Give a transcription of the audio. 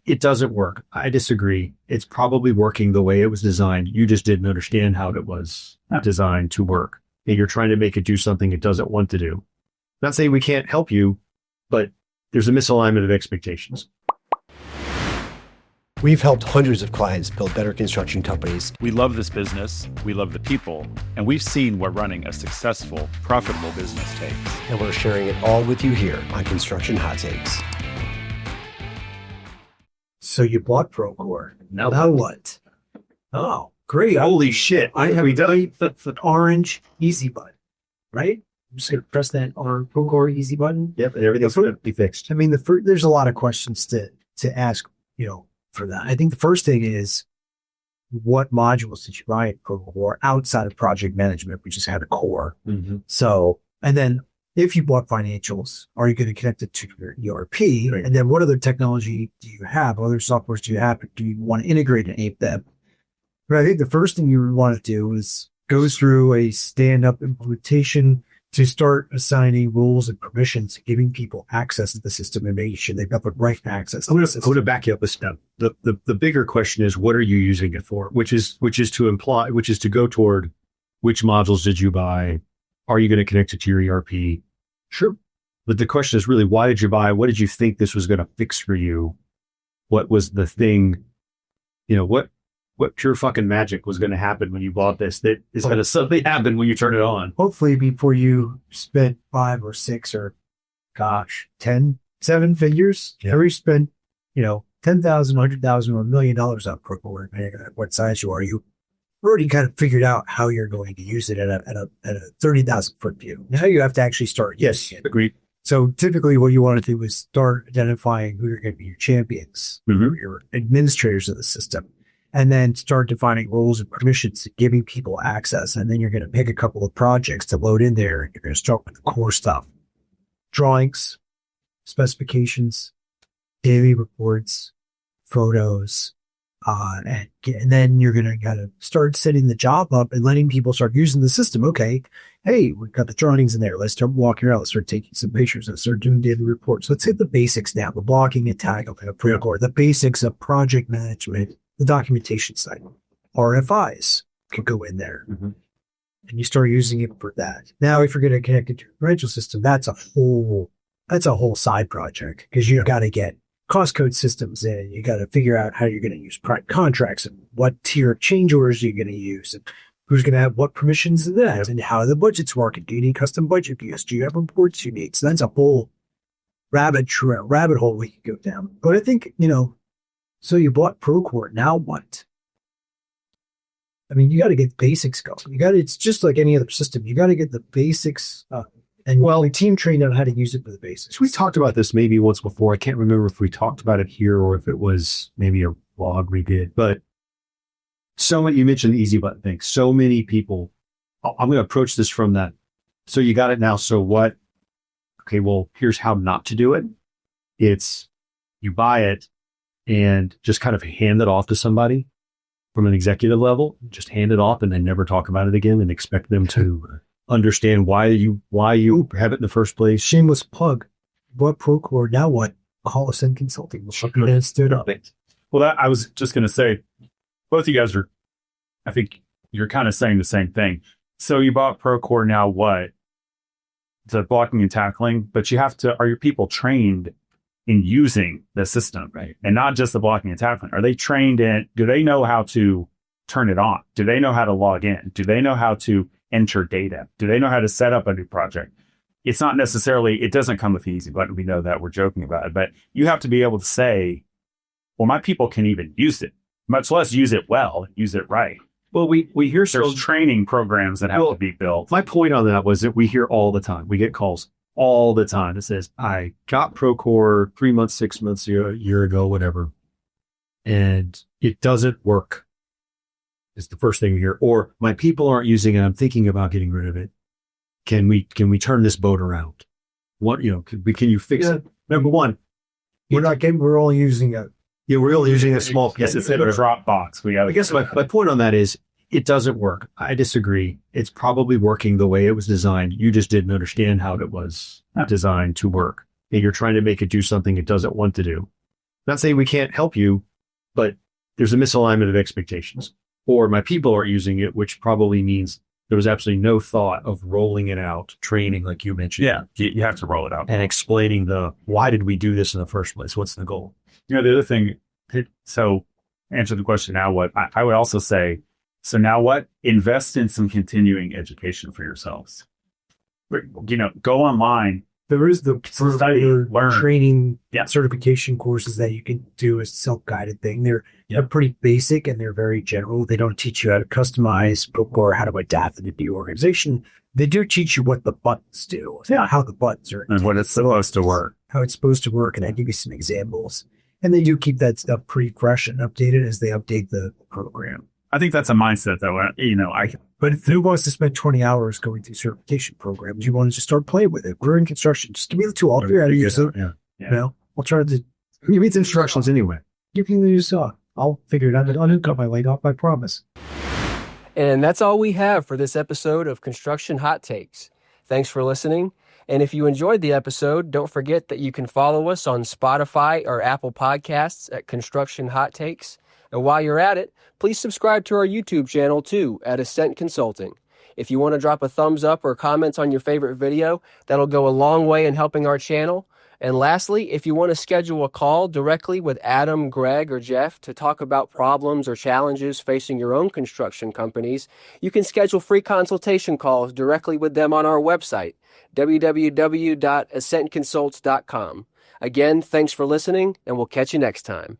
it doesn't work. I disagree. It's probably working the way it was designed. You just didn't understand how it was designed to work. And you're trying to make it do something it doesn't want to do. Not saying we can't help you, but there's a misalignment of expectations. We've helped hundreds of clients build better construction companies. We love this business, we love the people, and we've seen what running a successful, profitable business takes. And we're sharing it all with you here on Construction Hot Takes. So you bought Procore. Now what? Oh, great. Holy shit. I have the orange easy button, right? I'm just going to press that Procore easy button. Yep, and everything's going to be fixed. I mean, there's a lot of questions to ask, for that. I think the first thing is, what modules did you buy in Procore outside of project management? We just had a core. Mm-hmm. So, and then if you bought financials, are you going to connect it to your ERP? Right. And then what other technology do you have? What other softwares do you have? Do you want to integrate any of them? But I think the first thing you would want to do is go through a stand-up implementation to start assigning roles and permissions, giving people access to the system and making sure they've got the right access. I'm going to back you up a step. The bigger question is, what are you using it for? Which is to go toward which modules did you buy? Are you going to connect it to your ERP? Sure. But the question is really, why did you buy? What did you think this was going to fix for you? What was the thing, what pure fucking magic was going to happen when you bought this that is going to suddenly happen when you turn it on? Hopefully before you spent 5 or 6 or 10, 7 figures, or you spent, $10,000, $100,000 or $1 million on Procore, depending on what size you are, you already kind of figured out how you're going to use it at a 30,000 foot view. Now you have to actually start using it. Agreed. So typically what you want to do is start identifying who are going to be your champions, your administrators of the system, and then start defining roles and permissions and giving people access. And then you're going to pick a couple of projects to load in there. And you're going to start with the core stuff: drawings, specifications, daily reports, photos, and then you're going to kind of start setting the job up and letting people start using the system. Okay, hey, we've got the drawings in there. Let's start walking around. Let's start taking some pictures. Let's start doing daily reports. Let's hit the basics now: the blocking and tagging of Procore, the basics of project management, the documentation side. RFIs could go in there. Mm-hmm. And you start using it for that. Now, if you're going to connect it to your financial system, that's a whole side project, because you've got to get cost code systems in. You got to figure out how you're going to use prime contracts and what tier of change orders you're going to use and who's going to have what permissions in that and how the budgets work. And do you need custom budget views? Do you have reports you need? So that's a whole rabbit hole we can go down. But I think, so you bought Procore. Now what? I mean, you got to get basics going. It's just like any other system. You got to get the basics and the team trained on how to use it for the basics. So we talked about this maybe once before. I can't remember if we talked about it here or if it was maybe a vlog we did. But you mentioned the easy button thing. So many people, I'm going to approach this from that. So you got it now. So what? Okay, well, here's how not to do it. It's you buy it and just kind of hand it off to somebody from an executive level. Just hand it off and then never talk about it again and expect them to understand why you have it in the first place. Shameless plug. What Procore? Now what? Call us in consulting. We'll stood up. Well, I was just going to say, both of you guys I think you're kind of saying the same thing. So you bought Procore. Now what? The blocking and tackling, but are your people trained in using the system, right? And not just the blocking and tackling. Are they trained do they know how to turn it on? Do they know how to log in? Do they know how to enter data? Do they know how to set up a new project? It's not necessarily, it doesn't come with the easy button. We know that, we're joking about it, but you have to be able to say, well, my people can even use it, much less use it well, use it right. Well, we hear there's training programs that have to be built. My point on that was that we hear all the time. We get calls all the time that says, I got Procore 3 months, 6 months, a year ago, whatever, and it doesn't work. It's the first thing you hear. Or my people aren't using it. I'm thinking about getting rid of it. Can we turn this boat around? What, can you fix it? Number one, we're only using a small piece. Yes, it's in a Dropbox. I guess my point on that is, it doesn't work. I disagree. It's probably working the way it was designed. You just didn't understand how it was designed to work. And you're trying to make it do something it doesn't want to do. Not saying we can't help you, but there's a misalignment of expectations. Or my people aren't using it, which probably means there was absolutely no thought of rolling it out, training, like you mentioned. Yeah, you have to roll it out. And explaining why did we do this in the first place? What's the goal? The other thing, so answer the question, now what? I would also say, so now what? Invest in some continuing education for yourselves. Go online. There is the Study, learn. training Yeah. certification courses that you can do as self-guided thing. They're pretty basic and they're very general. They don't teach you how to customize Procore, how to adapt it into your organization. They do teach you what the buttons do, how the buttons are, And what it's supposed to work. how it's supposed to work, and I give you some examples. And they do keep that stuff pretty fresh and updated as they update the program. I think that's a mindset that, But who wants to spend 20 hours going through certification programs? You want to just start playing with it. We're in construction. Just give me the tool. I'll figure out how to use it. Yeah. I'll try to. You read the instructions anyway. You can use I'll figure it out. I'll hook up my leg off, I promise. And that's all we have for this episode of Construction Hot Takes. Thanks for listening. And if you enjoyed the episode, don't forget that you can follow us on Spotify or Apple Podcasts at Construction Hot Takes. And while you're at it, please subscribe to our YouTube channel too at Ascent Consulting. If you want to drop a thumbs up or comments on your favorite video, that'll go a long way in helping our channel. And lastly, if you want to schedule a call directly with Adam, Greg, or Jeff to talk about problems or challenges facing your own construction companies, you can schedule free consultation calls directly with them on our website, www.ascentconsults.com. Again, thanks for listening, and we'll catch you next time.